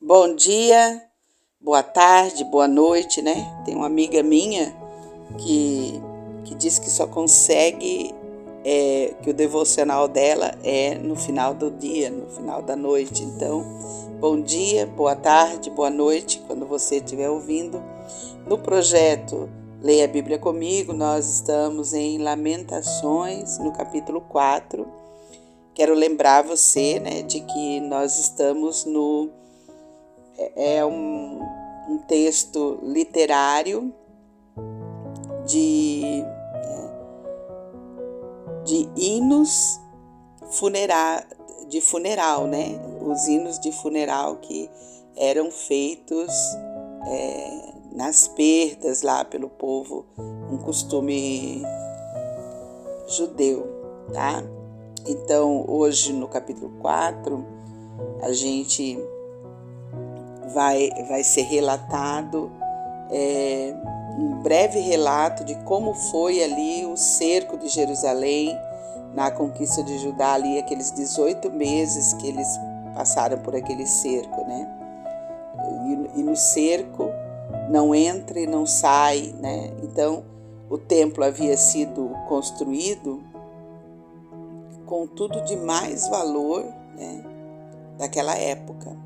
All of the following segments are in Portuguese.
Bom dia, boa tarde, boa noite, né? Tem uma amiga minha que diz que só consegue, que o devocional dela é no final do dia, no final da noite. Então, bom dia, boa tarde, boa noite, quando você estiver ouvindo. No projeto Leia a Bíblia Comigo, nós estamos em Lamentações, no capítulo 4. Quero lembrar você, né, de que nós estamos no um texto literário de hinos de funeral, né? Os hinos de funeral que eram feitos nas perdas lá pelo povo, um costume judeu, tá? Então, hoje no capítulo 4, a gente vai ser relatado um breve relato de como foi ali o cerco de Jerusalém na conquista de Judá, ali aqueles 18 meses que eles passaram por aquele cerco, né? E no cerco não entra e não sai, né? Então o templo havia sido construído com tudo de mais valor, né, daquela época.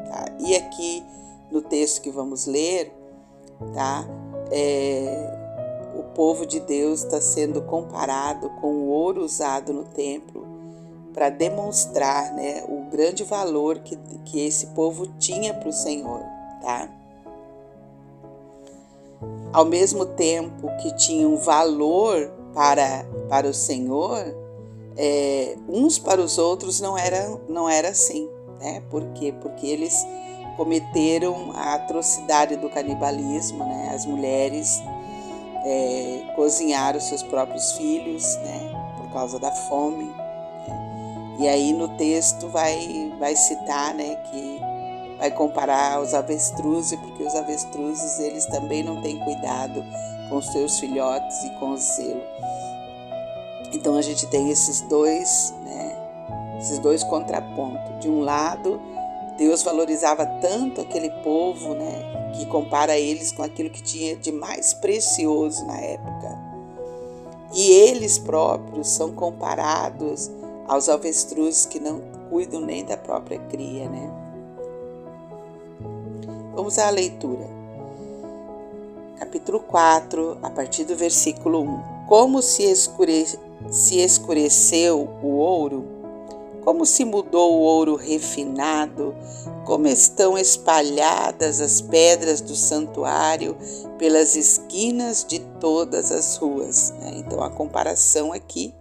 Tá? E aqui no texto que vamos ler, tá? O povo de Deus está sendo comparado com o ouro usado no templo para demonstrar, né, o grande valor que esse povo tinha para o Senhor. Tá? Ao mesmo tempo que tinham valor para o Senhor, uns para os outros não era assim. Né? Por quê? Porque eles cometeram a atrocidade do canibalismo, né? As mulheres cozinharam seus próprios filhos, né? Por causa da fome. Né? E aí no texto vai citar, né, que vai comparar aos avestruzes, porque os avestruzes eles também não têm cuidado com os seus filhotes e com o zelo. Então a gente tem esses dois contrapontos. De um lado, Deus valorizava tanto aquele povo, né, que compara eles com aquilo que tinha de mais precioso na época. E eles próprios são comparados aos avestruzes que não cuidam nem da própria cria, né? Vamos à leitura. Capítulo 4, a partir do versículo 1. Como se escureceu o ouro, como se mudou o ouro refinado, como estão espalhadas as pedras do santuário pelas esquinas de todas as ruas. Então, a comparação aqui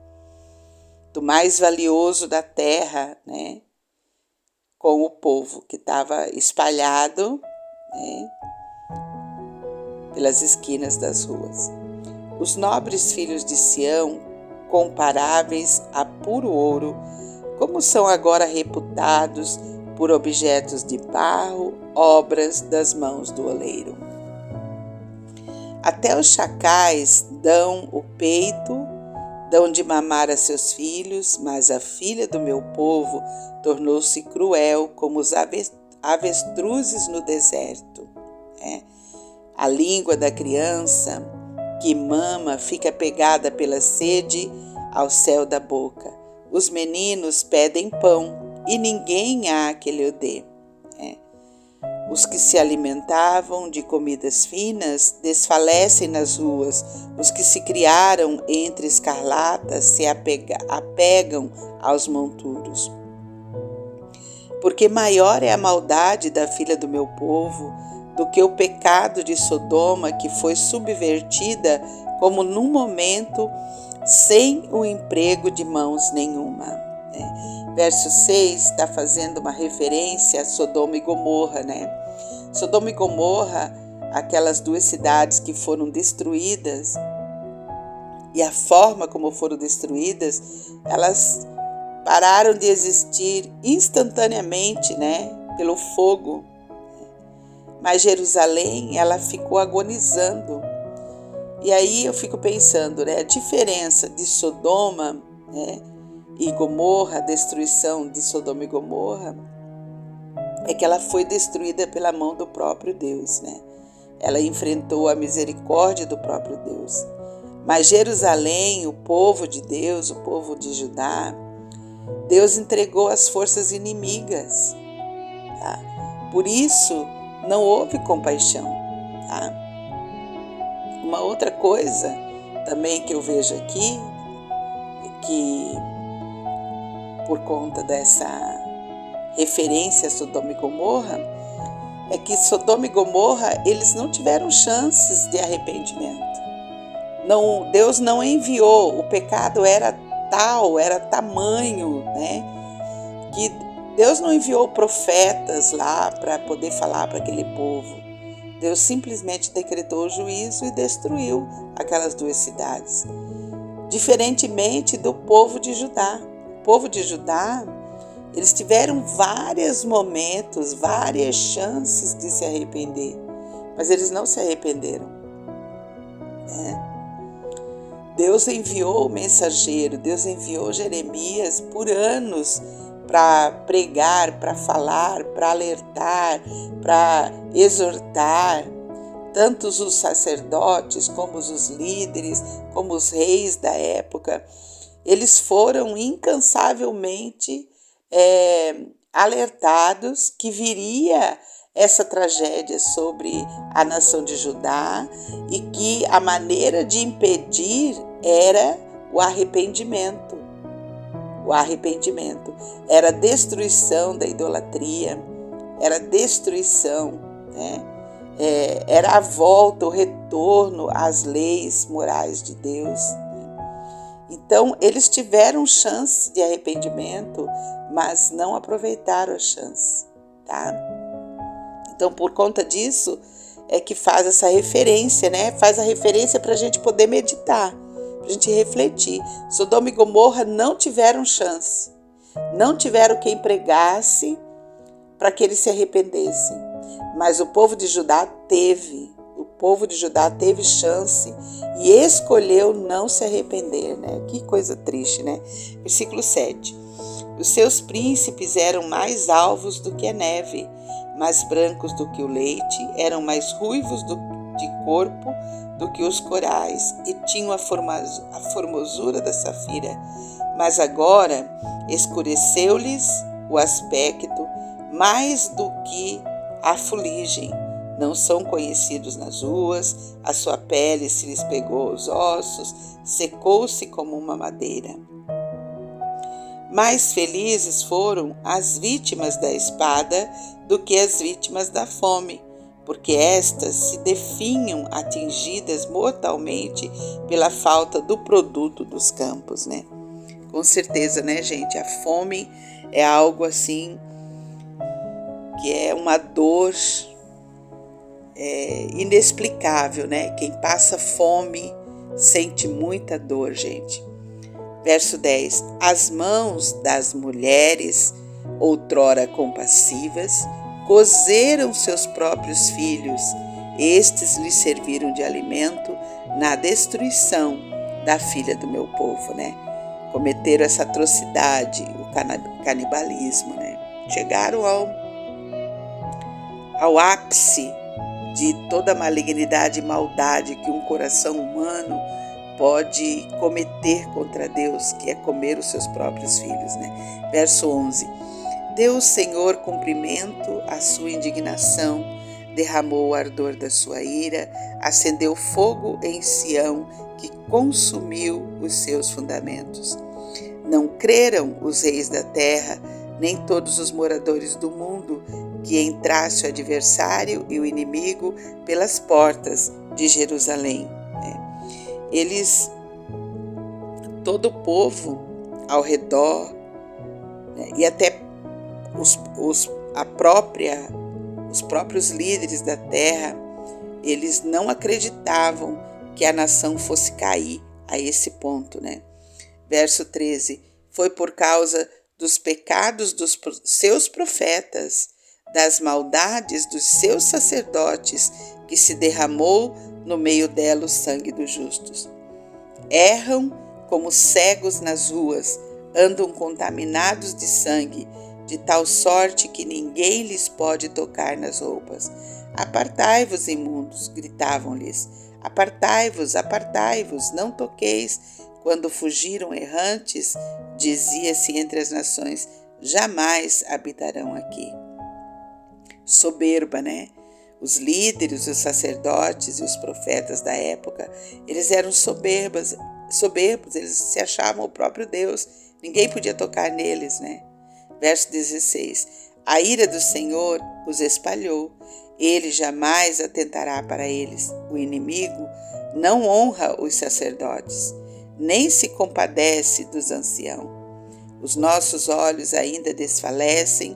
do mais valioso da terra, né, com o povo que estava espalhado, né, pelas esquinas das ruas. Os nobres filhos de Sião, comparáveis a puro ouro, como são agora reputados por objetos de barro, obras das mãos do oleiro. Até os chacais dão o peito, dão de mamar a seus filhos, mas a filha do meu povo tornou-se cruel como os avestruzes no deserto. A língua da criança que mama fica pegada pela sede ao céu da boca. Os meninos pedem pão e ninguém há que lhe dê. Os que se alimentavam de comidas finas desfalecem nas ruas. Os que se criaram entre escarlatas se apegam aos monturos. Porque maior é a maldade da filha do meu povo do que o pecado de Sodoma, que foi subvertida como num momento sem o emprego de mãos nenhuma. Verso 6 está fazendo uma referência a Sodoma e Gomorra, né? Sodoma e Gomorra, aquelas duas cidades que foram destruídas, e a forma como foram destruídas, elas pararam de existir instantaneamente, né? Pelo fogo. Mas Jerusalém, ela ficou agonizando. E aí eu fico pensando, né? A diferença de Sodoma, né, e Gomorra, a destruição de Sodoma e Gomorra, é que ela foi destruída pela mão do próprio Deus, né? Ela enfrentou a misericórdia do próprio Deus. Mas Jerusalém, o povo de Deus, o povo de Judá, Deus entregou às forças inimigas, tá? Por isso, não houve compaixão, tá? Uma outra coisa também que eu vejo aqui, que por conta dessa referência a Sodoma e Gomorra, é que Sodoma e Gomorra, eles não tiveram chances de arrependimento. Não, Deus não enviou, o pecado era tal, era tamanho, né? Que Deus não enviou profetas lá para poder falar para aquele povo. Deus simplesmente decretou o juízo e destruiu aquelas duas cidades. Diferentemente do povo de Judá. O povo de Judá, eles tiveram vários momentos, várias chances de se arrepender, mas eles não se arrependeram, né? Deus enviou o mensageiro, Deus enviou Jeremias por anos para pregar, para falar, para alertar, para exortar, tanto os sacerdotes como os líderes, como os reis da época. Eles foram incansavelmente alertados que viria essa tragédia sobre a nação de Judá e que a maneira de impedir era o arrependimento. O arrependimento era a destruição da idolatria, era a destruição, né? Era a volta, o retorno às leis morais de Deus. Então, eles tiveram chance de arrependimento, mas não aproveitaram a chance, tá? Então, por conta disso, é que faz essa referência, né? Faz a referência para a gente poder meditar, para a gente refletir. Sodoma e Gomorra não tiveram chance, não tiveram quem pregasse para que eles se arrependessem, mas o povo de Judá teve. O povo de Judá teve chance e escolheu não se arrepender, né? Que coisa triste, né? Versículo 7. Os seus príncipes eram mais alvos do que a neve, mais brancos do que o leite, eram mais ruivos de corpo do que os corais e tinham a formosura da safira. Mas agora escureceu-lhes o aspecto mais do que a fuligem. Não são conhecidos nas ruas, a sua pele se lhes pegou aos ossos, secou-se como uma madeira. Mais felizes foram as vítimas da espada do que as vítimas da fome, porque estas se definham atingidas mortalmente pela falta do produto dos campos, né? Com certeza, né, gente? A fome é algo assim que é uma dor inexplicável, né? Quem passa fome sente muita dor, gente. Verso 10. As mãos das mulheres, outrora compassivas, cozeram seus próprios filhos. Estes lhes serviram de alimento na destruição da filha do meu povo, né? Cometeram essa atrocidade, o canibalismo, né? Chegaram ao ápice de toda a malignidade e maldade que um coração humano pode cometer contra Deus, que é comer os seus próprios filhos, né? Verso 11. Deu o Senhor cumprimento à sua indignação, derramou o ardor da sua ira, acendeu fogo em Sião, que consumiu os seus fundamentos. Não creram os reis da terra, nem todos os moradores do mundo, que entrasse o adversário e o inimigo pelas portas de Jerusalém. Todo o povo ao redor, e até os próprios líderes da terra, eles não acreditavam que a nação fosse cair a esse ponto, né? Verso 13. Foi por causa dos pecados dos seus profetas, das maldades dos seus sacerdotes, que se derramou no meio dela o sangue dos justos. Erram como cegos nas ruas, andam contaminados de sangue, de tal sorte que ninguém lhes pode tocar nas roupas. Apartai-vos, imundos, gritavam-lhes. Apartai-vos, apartai-vos, não toqueis. Quando fugiram errantes, dizia-se entre as nações, jamais habitarão aqui. Soberba, né? Os líderes, os sacerdotes e os profetas da época, eles eram soberbos, eles se achavam o próprio Deus, ninguém podia tocar neles, né? Verso 16, a ira do Senhor os espalhou, ele jamais atentará para eles. O inimigo não honra os sacerdotes, nem se compadece dos anciãos. Os nossos olhos ainda desfalecem,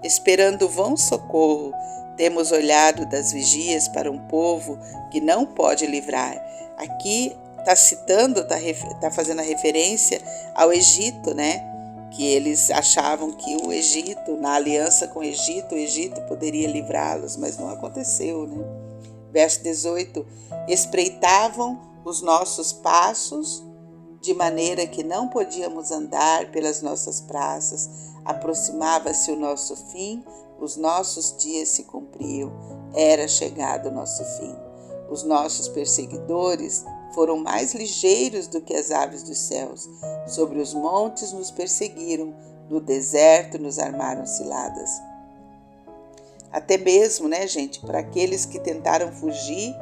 esperando vão socorro. Temos olhado das vigias para um povo que não pode livrar. Aqui está citando, está fazendo a referência ao Egito, né? Que eles achavam que o Egito, na aliança com o Egito poderia livrá-los, mas não aconteceu, né? Verso 18, espreitavam os nossos passos, de maneira que não podíamos andar pelas nossas praças, aproximava-se o nosso fim, os nossos dias se cumpriam, era chegado o nosso fim. Os nossos perseguidores foram mais ligeiros do que as aves dos céus. Sobre os montes nos perseguiram, no deserto nos armaram ciladas. Até mesmo, né, gente, para aqueles que tentaram fugir,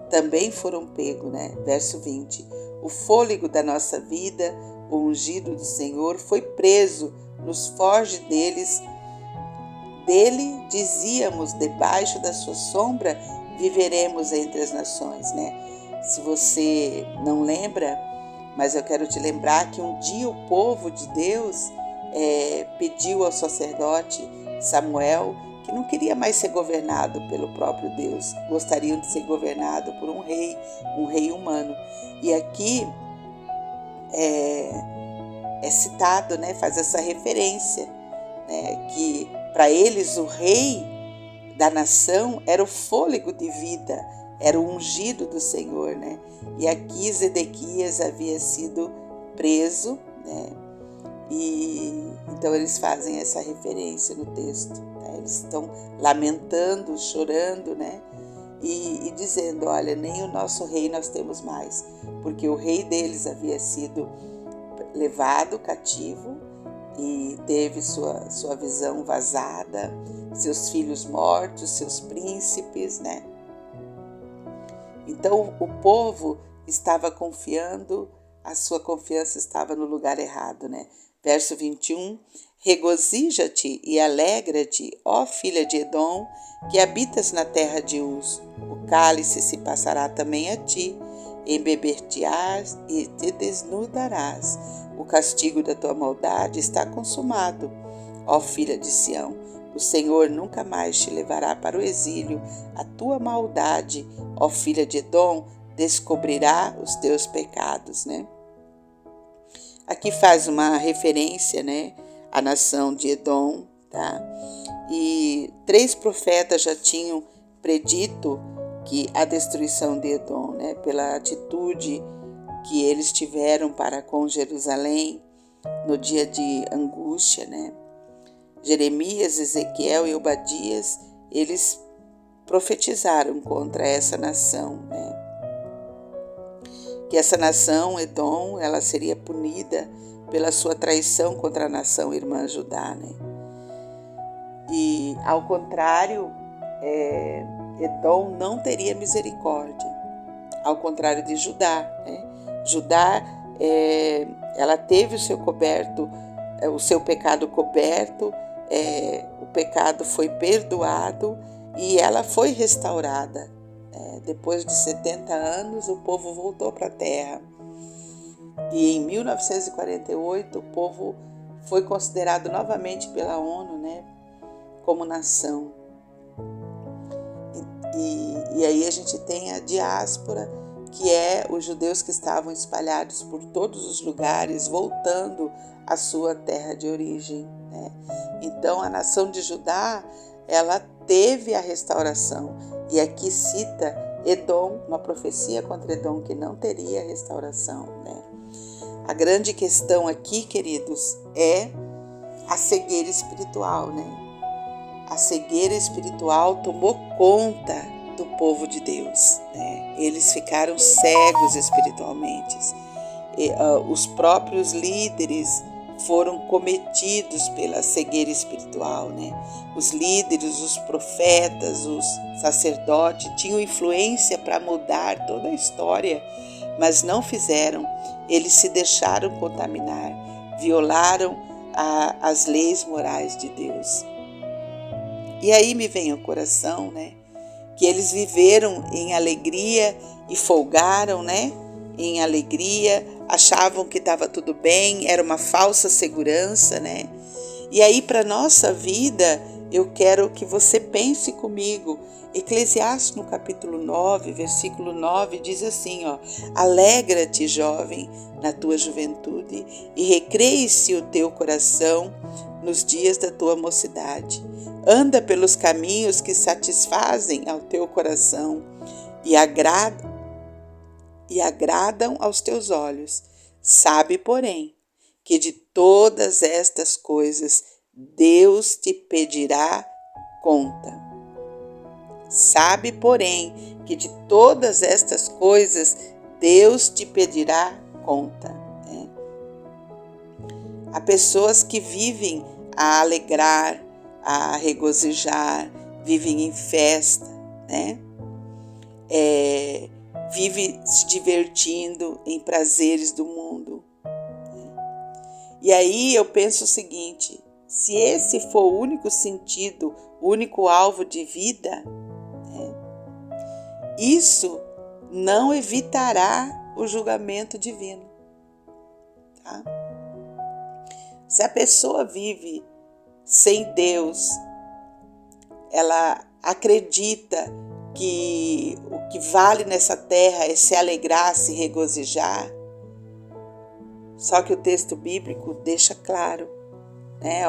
também foram pegos, né? Verso 20. O fôlego da nossa vida, o ungido do Senhor, foi preso nos forges deles. Dele dizíamos, debaixo da sua sombra viveremos entre as nações, né? Se você não lembra, mas eu quero te lembrar que um dia o povo de Deus pediu ao sacerdote Samuel que não queria mais ser governado pelo próprio Deus, gostariam de ser governado por um rei humano. E aqui é citado, né, faz essa referência, né, que para eles o rei da nação era o fôlego de vida, era o ungido do Senhor, né? E aqui Zedequias havia sido preso, né? E então eles fazem essa referência no texto, né? Eles estão lamentando, chorando, né? E dizendo, olha, nem o nosso rei nós temos mais, porque o rei deles havia sido levado cativo e teve sua visão vazada, seus filhos mortos, seus príncipes, né? Então o povo estava confiando, a sua confiança estava no lugar errado, né? Verso 21, regozija-te e alegra-te, ó filha de Edom, que habitas na terra de Uz. O cálice se passará também a ti, embeber-te-ás e te desnudarás. O castigo da tua maldade está consumado, ó filha de Sião. O Senhor nunca mais te levará para o exílio. A tua maldade, ó filha de Edom, descobrirá os teus pecados, né? Aqui faz uma referência, né, à nação de Edom, tá? E 3 profetas já tinham predito que a destruição de Edom, né, pela atitude que eles tiveram para com Jerusalém no dia de angústia, né? Jeremias, Ezequiel e Obadias, eles profetizaram contra essa nação, né? Que essa nação, Edom, ela seria punida pela sua traição contra a nação irmã Judá, né? E, ao contrário, Edom não teria misericórdia, ao contrário de Judá, né? Judá, ela teve o seu pecado coberto, o pecado foi perdoado e ela foi restaurada. Depois de 70 anos, o povo voltou para a terra. E em 1948, o povo foi considerado novamente pela ONU, né, como nação. E aí a gente tem a diáspora, que é os judeus que estavam espalhados por todos os lugares, voltando à sua terra de origem, né? Então, a nação de Judá, ela teve a restauração. E aqui cita Edom, uma profecia contra Edom que não teria restauração, né? A grande questão aqui, queridos, é a cegueira espiritual, né? A cegueira espiritual tomou conta do povo de Deus, né? Eles ficaram cegos espiritualmente. Os próprios líderes foram cometidos pela cegueira espiritual, né? Os líderes, os profetas, os sacerdotes tinham influência para mudar toda a história, mas não fizeram. Eles se deixaram contaminar, violaram as leis morais de Deus. E aí me vem ao coração, né, que eles viveram em alegria e folgaram, né, em alegria, achavam que estava tudo bem, era uma falsa segurança, né? E aí para nossa vida, eu quero que você pense comigo. Eclesiastes no capítulo 9, versículo 9, diz assim, ó: alegra-te, jovem, na tua juventude, e recreie-se o teu coração nos dias da tua mocidade. Anda pelos caminhos que satisfazem ao teu coração e agradam aos teus olhos. Sabe, porém, que de todas estas coisas Deus te pedirá conta. Sabe, porém, que de todas estas coisas Deus te pedirá conta. Né? Há pessoas que vivem a alegrar, a regozijar, vivem em festa, né? Vive se divertindo em prazeres do mundo. E aí eu penso o seguinte: se esse for o único sentido, o único alvo de vida, isso não evitará o julgamento divino. Tá? Se a pessoa vive sem Deus, ela acredita que o que vale nessa terra é se alegrar, se regozijar. Só que o texto bíblico deixa claro, né?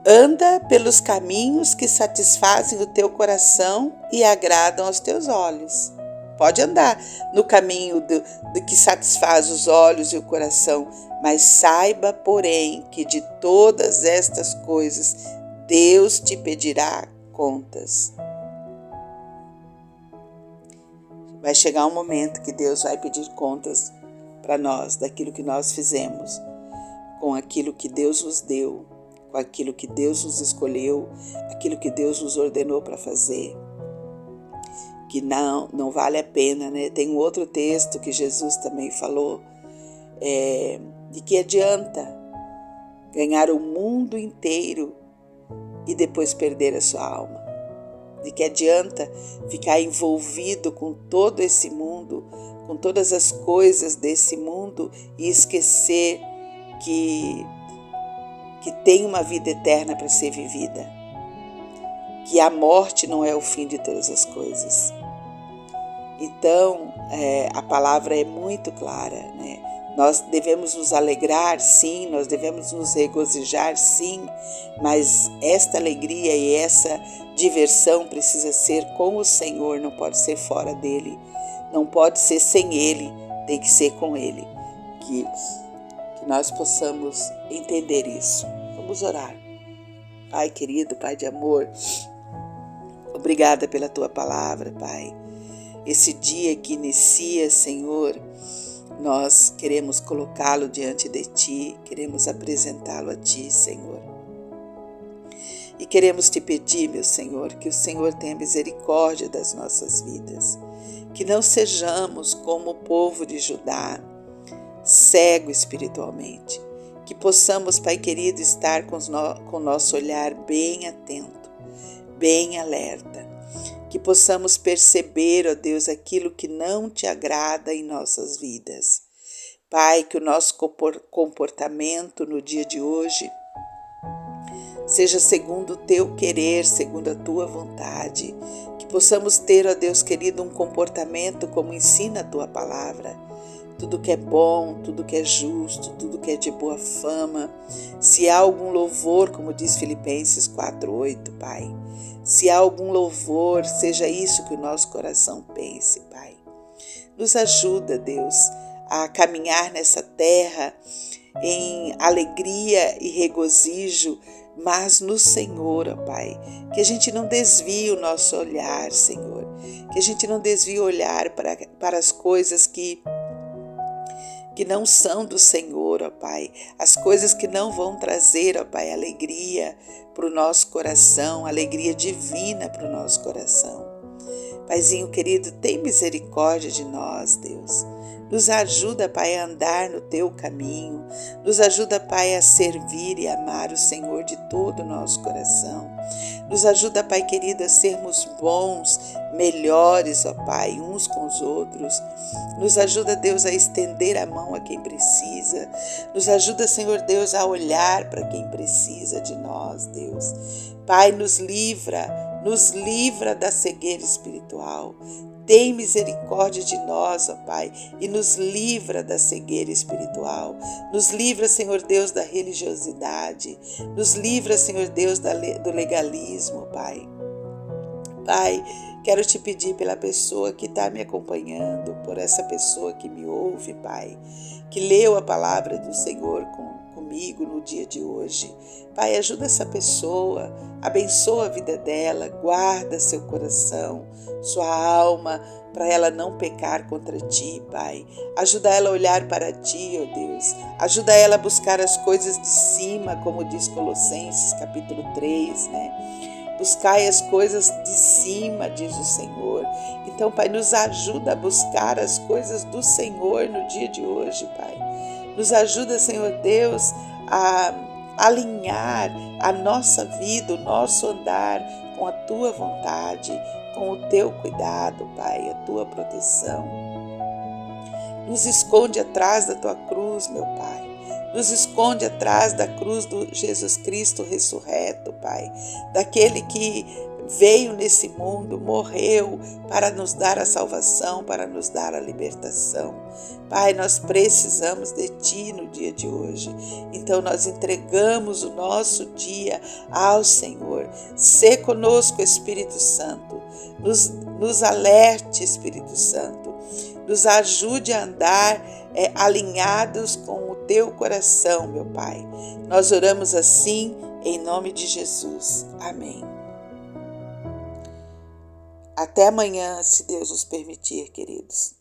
Anda pelos caminhos que satisfazem o teu coração e agradam aos teus olhos. Pode andar no caminho do que satisfaz os olhos e o coração, mas saiba, porém, que de todas estas coisas Deus te pedirá contas. Vai chegar um momento que Deus vai pedir contas para nós daquilo que nós fizemos, com aquilo que Deus nos deu, com aquilo que Deus nos escolheu, aquilo que Deus nos ordenou para fazer. Que não vale a pena, né? Tem um outro texto que Jesus também falou, de que adianta ganhar o mundo inteiro e depois perder a sua alma. De que adianta ficar envolvido com todo esse mundo, com todas as coisas desse mundo e esquecer que tem uma vida eterna para ser vivida. Que a morte não é o fim de todas as coisas. Então, a palavra é muito clara, né? Nós devemos nos alegrar, sim, nós devemos nos regozijar, sim, mas esta alegria e essa diversão precisa ser com o Senhor, não pode ser fora dele, não pode ser sem ele, tem que ser com ele. Que nós possamos entender isso. Vamos orar. Pai querido, Pai de amor, obrigada pela tua palavra, Pai. Esse dia que inicia, Senhor, nós queremos colocá-lo diante de Ti, queremos apresentá-lo a Ti, Senhor. E queremos Te pedir, meu Senhor, que o Senhor tenha misericórdia das nossas vidas, que não sejamos como o povo de Judá, cego espiritualmente, que possamos, Pai querido, estar com o nosso olhar bem atento, bem alerta, que possamos perceber, ó Deus, aquilo que não Te agrada em nossas vidas. Pai, que o nosso comportamento no dia de hoje seja segundo o Teu querer, segundo a Tua vontade, que possamos ter, ó Deus querido, um comportamento como ensina a Tua palavra. Tudo que é bom, tudo que é justo, tudo que é de boa fama. Se há algum louvor, como diz Filipenses 4:8, Pai, se há algum louvor, seja isso que o nosso coração pense, Pai. Nos ajuda, Deus, a caminhar nessa terra em alegria e regozijo, mas no Senhor, ó Pai. Que a gente não desvie o nosso olhar, Senhor. Que a gente não desvie o olhar para as coisas que não são do Senhor, ó Pai. As coisas que não vão trazer, ó Pai, alegria para o nosso coração, alegria divina para o nosso coração. Paizinho querido, tem misericórdia de nós, Deus. Nos ajuda, Pai, a andar no Teu caminho. Nos ajuda, Pai, a servir e amar o Senhor de todo o nosso coração. Nos ajuda, Pai querido, a sermos bons, melhores, ó Pai, uns com os outros. Nos ajuda, Deus, a estender a mão a quem precisa. Nos ajuda, Senhor Deus, a olhar para quem precisa de nós, Deus. Pai, nos livra da cegueira espiritual. Tem misericórdia de nós, ó Pai, e nos livra da cegueira espiritual. Nos livra, Senhor Deus, da religiosidade. Nos livra, Senhor Deus, do legalismo, Pai. Pai, quero te pedir pela pessoa que está me acompanhando, por essa pessoa que me ouve, Pai, que leu a palavra do Senhor comigo no dia de hoje. Pai, ajuda essa pessoa, abençoa a vida dela, guarda seu coração, sua alma, para ela não pecar contra ti, Pai. Ajuda ela a olhar para ti, ó Deus. Ajuda ela a buscar as coisas de cima, como diz Colossenses capítulo 3, né? Buscai as coisas de cima, diz o Senhor. Então, Pai, nos ajuda a buscar as coisas do Senhor no dia de hoje, Pai. Nos ajuda, Senhor Deus, a alinhar a nossa vida, o nosso andar com a Tua vontade, com o Teu cuidado, Pai, a Tua proteção. Nos esconde atrás da Tua cruz, meu Pai. Nos esconde atrás da cruz do Jesus Cristo ressurreto, Pai. Daquele que veio nesse mundo, morreu para nos dar a salvação, para nos dar a libertação. Pai, nós precisamos de Ti no dia de hoje. Então nós entregamos o nosso dia ao Senhor. Sê conosco, Espírito Santo. Nos alerte, Espírito Santo. Nos ajude a andar alinhados com o Teu coração, meu Pai. Nós oramos assim, em nome de Jesus. Amém. Até amanhã, se Deus nos permitir, queridos.